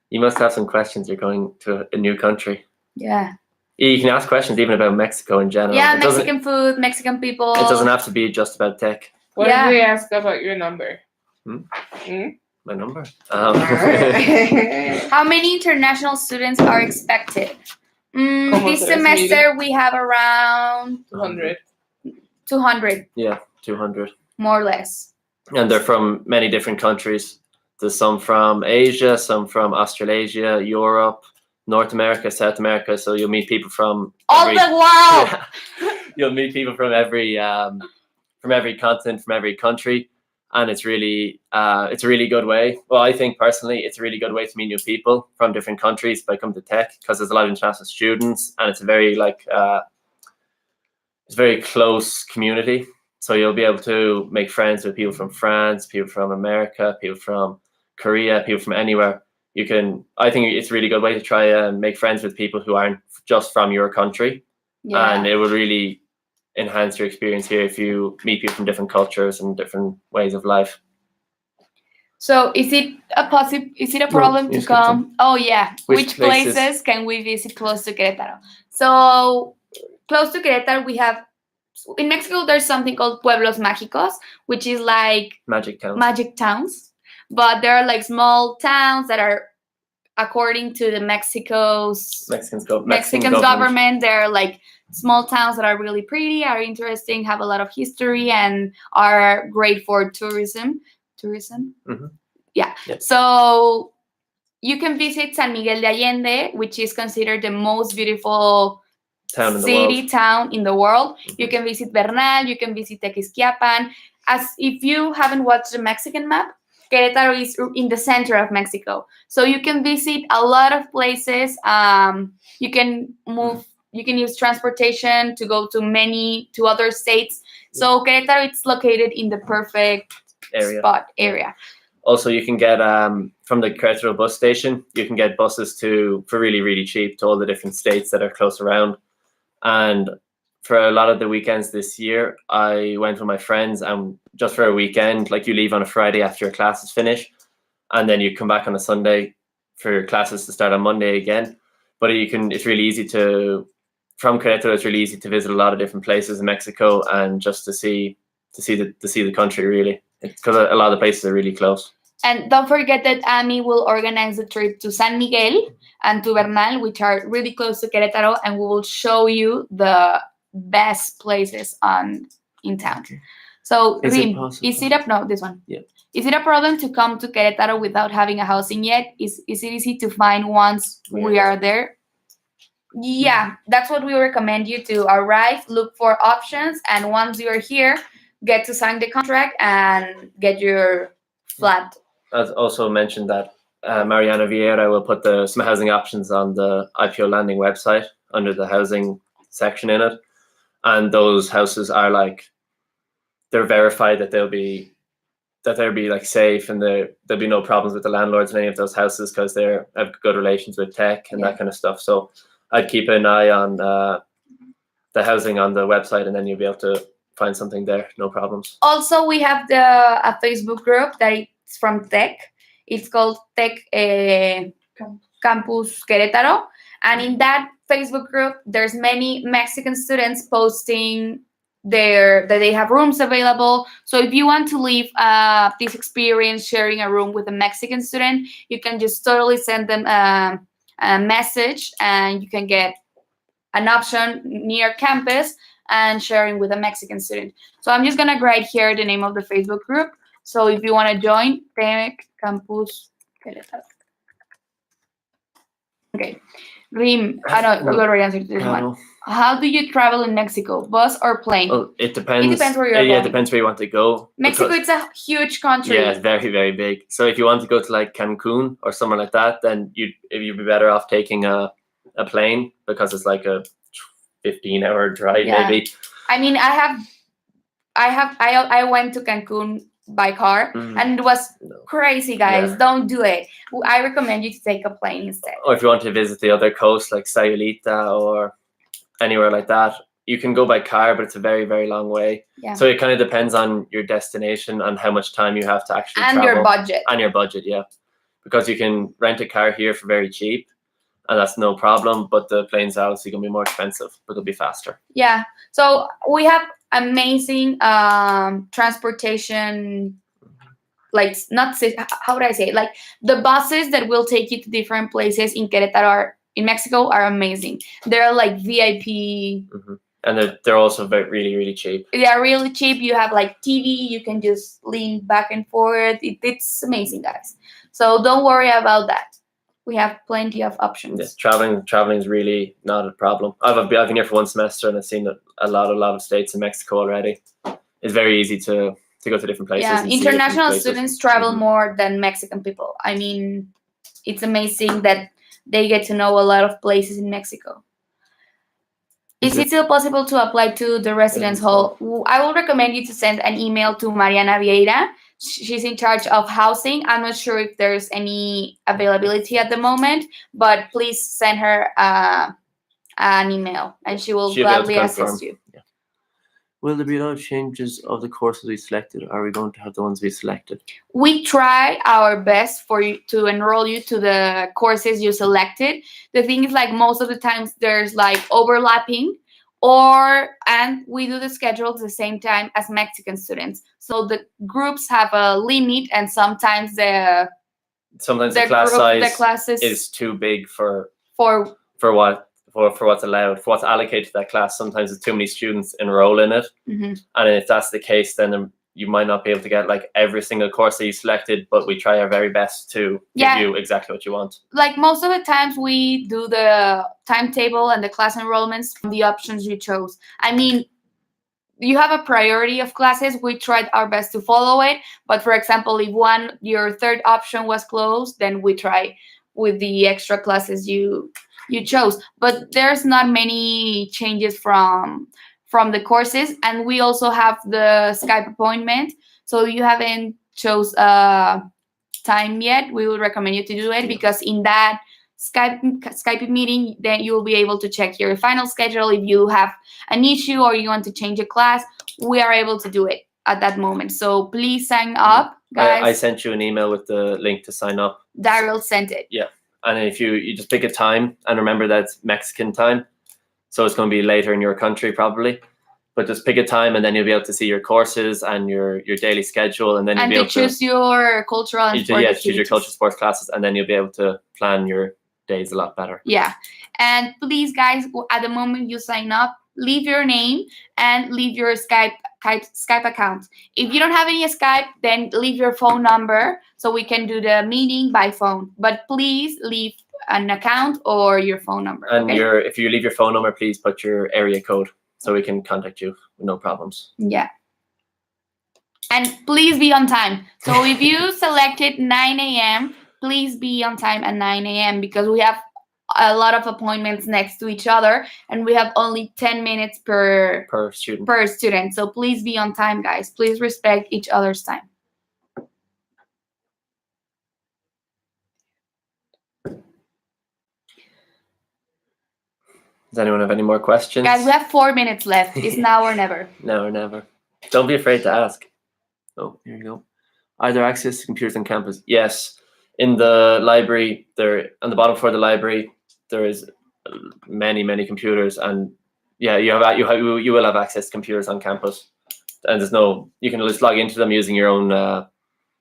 You must have some questions. You're going to a new country. Yeah. You can ask questions even about Mexico in general. Yeah, Mexican food, Mexican people. It doesn't have to be just about tech. What if they ask about your number? My number? How many international students are expected? This semester we have around 200. 200. Yeah, 200. More or less. And they're from many different countries. There's some from Asia, some from Australasia, Europe, North America, South America. So you'll meet people from all the world. Yeah. You'll meet people from every continent, from every country, and it's a really good way. Well, I think personally, it's a really good way to meet new people from different countries by coming to Tech, because there's a lot of international students, and it's a very it's a very close community. So you'll be able to make friends with people from France, people from America, people from Korea, people from anywhere. I think it's a really good way to try and make friends with people who aren't just from your country. Yeah. And it will really enhance your experience here if you meet people from different cultures and different ways of life. So is it a problem to come? Oh yeah. Which places can we visit close to Querétaro? So close to Querétaro, we have, in Mexico, there's something called Pueblos Mágicos, which is like magic towns. But there are like small towns that are, according to the Mexican government, they're like small towns that are really pretty, are interesting, have a lot of history, and are great for tourism. Mm-hmm. Yeah. Yep. So you can visit San Miguel de Allende, which is considered the most beautiful town in the world. Mm-hmm. You can visit Bernal, you can visit Tequisquiapan. As if you haven't watched the Mexican map, Querétaro is in the center of Mexico. So you can visit a lot of places. You can move, you can use transportation to go to other states. So Querétaro, it's located in the perfect area. area. Also, you can get from the Querétaro bus station, you can get buses for really, really cheap to all the different states that are close around. And for a lot of the weekends this year, I went with my friends, and just for a weekend, like you leave on a Friday after your classes finish, and then you come back on a Sunday for your classes to start on Monday again. But it's really easy from Querétaro, it's really easy to visit a lot of different places in Mexico, and just to see the country, really, because a lot of the places are really close. And don't forget that Amy will organize the trip to San Miguel and to Bernal, which are really close to Querétaro, and we will show you the best places in town. So, Is it Rim, possible? is it no, this one? Yeah. Is it a problem to come to Querétaro without having a housing yet? Is it easy to find once we are there? Yeah, that's what we recommend you to arrive, look for options, and once you're here, get to sign the contract and get your flat. I've also mentioned that Mariana Vieira will put some housing options on the IPO Landing website under the housing section in it, and those houses are they're verified that they'll be like safe, and there'll be no problems with the landlords in any of those houses because they have good relations with tech and that kind of stuff. So I'd keep an eye on the housing on the website, and then you'll be able to find something there, no problems. Also, we have a Facebook group that it's from Tech. It's called Tech Campus Querétaro, and in that Facebook group, there's many Mexican students posting that they have rooms available. So if you want to live this experience sharing a room with a Mexican student, you can just totally send them a message, and you can get an option near campus and sharing with a Mexican student. So I'm just gonna write here the name of the Facebook group. So if you want to join, Tech Campus Querétaro. Okay. Rim, I know you already answered this one. How do you travel in Mexico? Bus or plane? Well, it depends. It depends where you're Yeah, going. it depends where you want to go. Mexico, it's a huge country. Yeah, it's very, very big. So if you want to go to like Cancun or somewhere like that, then you'd be better off taking a plane, because it's like a 15-hour drive, maybe. I mean, I went to Cancun by car, and it was crazy, guys. Yeah. Don't do it. I recommend you to take a plane instead. Or if you want to visit the other coast, like Sayulita or anywhere like that, you can go by car, but it's a very, very long way. Yeah. So it kind of depends on your destination and how much time you have to actually And travel. your budget. And your budget, yeah. Because you can rent a car here for very cheap, and that's no problem, but the planes are obviously going to be more expensive, but they'll be faster. Yeah. So we have amazing transportation, like how would I say it? Like the buses that will take you to different places in Querétaro in Mexico are amazing. They're like VIP. Mm-hmm. And they're also really, really cheap. They are really cheap. You have like TV. You can just lean back and forth. It's amazing, guys. So don't worry about that. We have plenty of options. Yes, traveling is really not a problem. I've been here for 1 semester, and I've seen a lot of states in Mexico already. It's very easy to go to different places. Yeah, and see different international places. students travel more than Mexican people. I mean, it's amazing that they get to know a lot of places in Mexico. Is it still possible to apply to the residence hall? I will recommend you to send an email to Mariana Vieira. She's in charge of housing. I'm not sure if there's any availability at the moment, but please send her an email, and she will gladly assist you. Yeah. Will there be a lot of changes of the courses we selected? Or are we going to have the ones we selected? We try our best for you to enroll you to the courses you selected. The thing is, like, most of the times there's like overlapping, and we do the schedules the same time as Mexican students. So the groups have a limit, and sometimes the class size is too big for what's allowed, for what's allocated to that class. Sometimes it's too many students enroll in it. Mm-hmm. And if that's the case, then you might not be able to get like every single course that you selected, but we try our very best to give you exactly what you want. Like most of the times we do the timetable and the class enrollments from the options you chose. I mean, you have a priority of classes. We tried our best to follow it. But for example, if your third option was closed, then we try with the extra classes you chose. But there's not many changes from from the courses, and we also have the Skype appointment. So if you haven't chose a time yet, we would recommend you to do it, because in that Skype meeting, then you will be able to check your final schedule. If you have an issue or you want to change a class, we are able to do it at that moment. So please sign up, guys. I sent you an email with the link to sign up. Daryl sent it. And if you just pick a time, and remember that's Mexican time, so it's going to be later in your country probably. But just pick a time, and then you'll be able to see your courses and your daily schedule, and then you'll And be to able choose your cultural and sport choose your activities. culture sports classes, and then you'll be able to plan your days a lot better. Yeah. And please, guys, at the moment you sign up, leave your name and leave your Skype account. If you don't have any Skype, then leave your phone number so we can do the meeting by phone. But please leave an account or your phone number. And Okay? if you leave your phone number, please put your area code so we can contact you with no problems. Yeah. And please be on time. So if you selected 9 a.m., please be on time at 9 a.m. because we have a lot of appointments next to each other, and we have only 10 minutes per student. So please be on time, guys. Please respect each other's time. Does anyone have any more questions? Guys, we have 4 minutes left. It's now or never. Now or never. Don't be afraid to ask. Oh, here you go. Are there access to computers on campus? Yes. In the library, on the bottom floor of the library, there is many computers, and yeah, you will have access to computers on campus. And you can just log into them using your own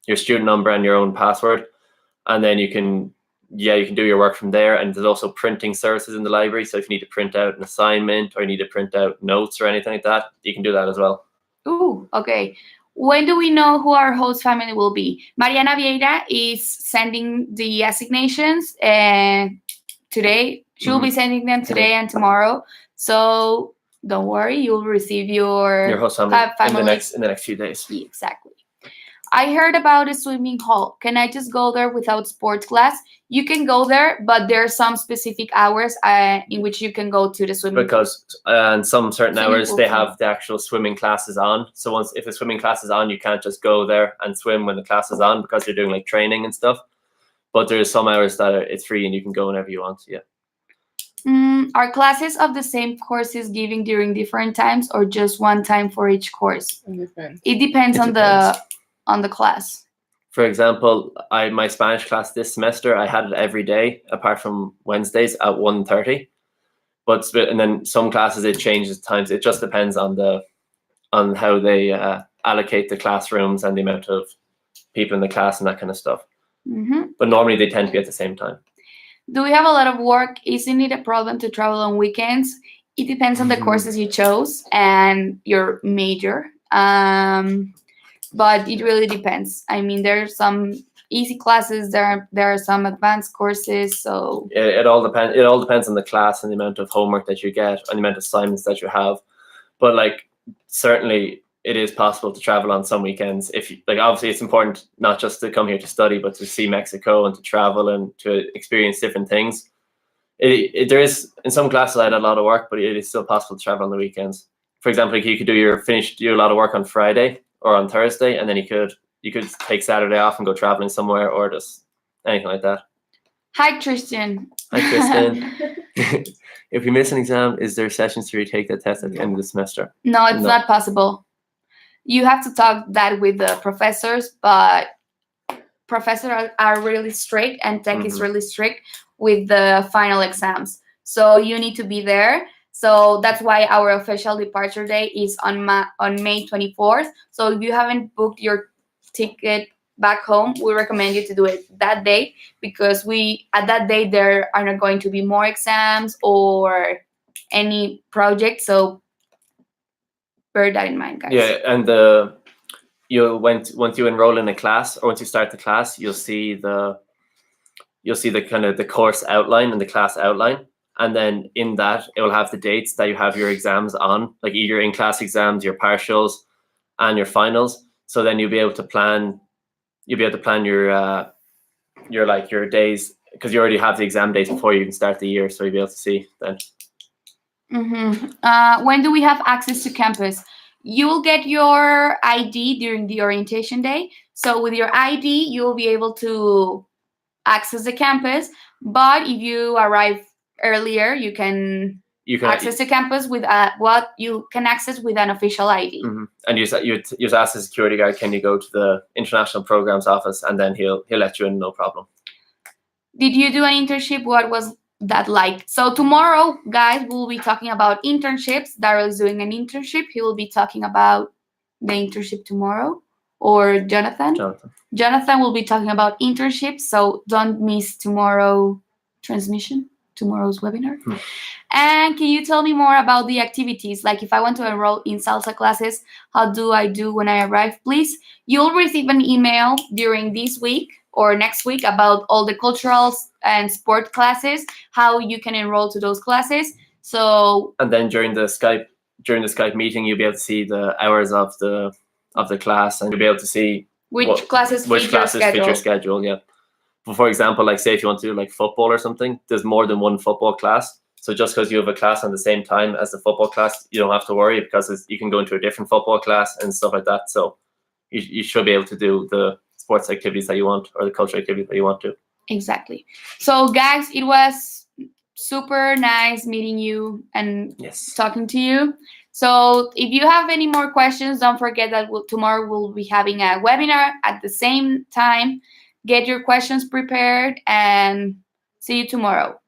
your student number and your own password, and then you can do your work from there. And there's also printing services in the library, so if you need to print out an assignment or you need to print out notes or anything like that, you can do that as well. Ooh, okay. When do we know who our host family will be? Mariana Vieira is sending the assignations today. She will be sending them today and tomorrow. So don't worry, you'll receive your host family in the next few days. Yeah, exactly. I heard about a swimming hall. Can I just go there without sports class? You can go there, but there are some specific hours in which you can go to the swimming pool. Because on some certain Swimming hours pool, they yeah. have the actual swimming classes on. So if the swimming class is on, you can't just go there and swim when the class is on because they're doing like training and stuff. But there's some hours that it's free and you can go whenever you want. Yeah. Are classes of the same courses given during different times or just one time for each course? It depends. It depends on the class. For example, my Spanish class this semester, I had it every day apart from Wednesdays at 1:30. And then some classes it changes times. It just depends on how they allocate the classrooms and the amount of people in the class and that kind of stuff. Mm-hmm. But normally they tend to be at the same time. Do we have a lot of work? Isn't it a problem to travel on weekends? It depends on the courses you chose and your major. But it really depends. I mean, there are some easy classes. There are some advanced courses. So it all depends. It all depends on the class and the amount of homework that you get and the amount of assignments that you have. But like certainly, it is possible to travel on some weekends. Obviously, it's important not just to come here to study, but to see Mexico and to travel and to experience different things. There is in some classes I had a lot of work, but it is still possible to travel on the weekends. For example, you could do a lot of work on Friday or on Thursday, and then you could take Saturday off and go traveling somewhere, or just anything like that. Hi, Tristan. Hi, Tristan. If you miss an exam, is there sessions to retake that test at the end of the semester? No, it's not possible. You have to talk that with the professors, but professors are really strict, and Tech is really strict with the final exams. So you need to be there. So that's why our official departure day is on May 24th. So if you haven't booked your ticket back home, we recommend you to do it that day, because at that day there are not going to be more exams or any project. So bear that in mind, guys. Yeah, and once you enroll in a class, or once you start the class, you'll see the kind of the course outline and the class outline. And then in that, it will have the dates that you have your exams on, like either in-class exams, your partials, and your finals. So then you'll be able to plan your days, because you already have the exam dates before you even start the year. So you'll be able to see then. When do we have access to campus? You will get your ID during the orientation day. So with your ID, you will be able to access the campus. But if you arrive earlier, you can access the campus with what you can access with an official ID. And you just ask the security guard, can you go to the international programs office, and then he'll let you in, no problem. Did you do an internship? What was that like? So tomorrow, guys, we'll be talking about internships. Daryl is doing an internship. He will be talking about the internship tomorrow. Or Jonathan will be talking about internships. So don't miss tomorrow's webinar. And can you tell me more about the activities? Like if I want to enroll in salsa classes, how do I do when I arrive, please? You'll receive an email during this week or next week about all the cultural and sport classes, how you can enroll to those classes. So and then during the Skype meeting, you'll be able to see the hours of the class, and you'll be able to see which classes fit your schedule. Yeah. But for example, like say if you want to do like football or something, there's more than one football class. So just because you have a class on the same time as the football class, you don't have to worry, because you can go into a different football class and stuff like that. So you should be able to do the sports activities that you want, or the cultural activities that you want to. Exactly. So guys, it was super nice meeting you and talking to you. So if you have any more questions, don't forget that tomorrow we'll be having a webinar at the same time. Get your questions prepared and see you tomorrow.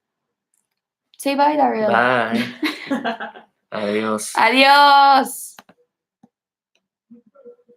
Say bye, Daryl. Bye. Adios. Adios.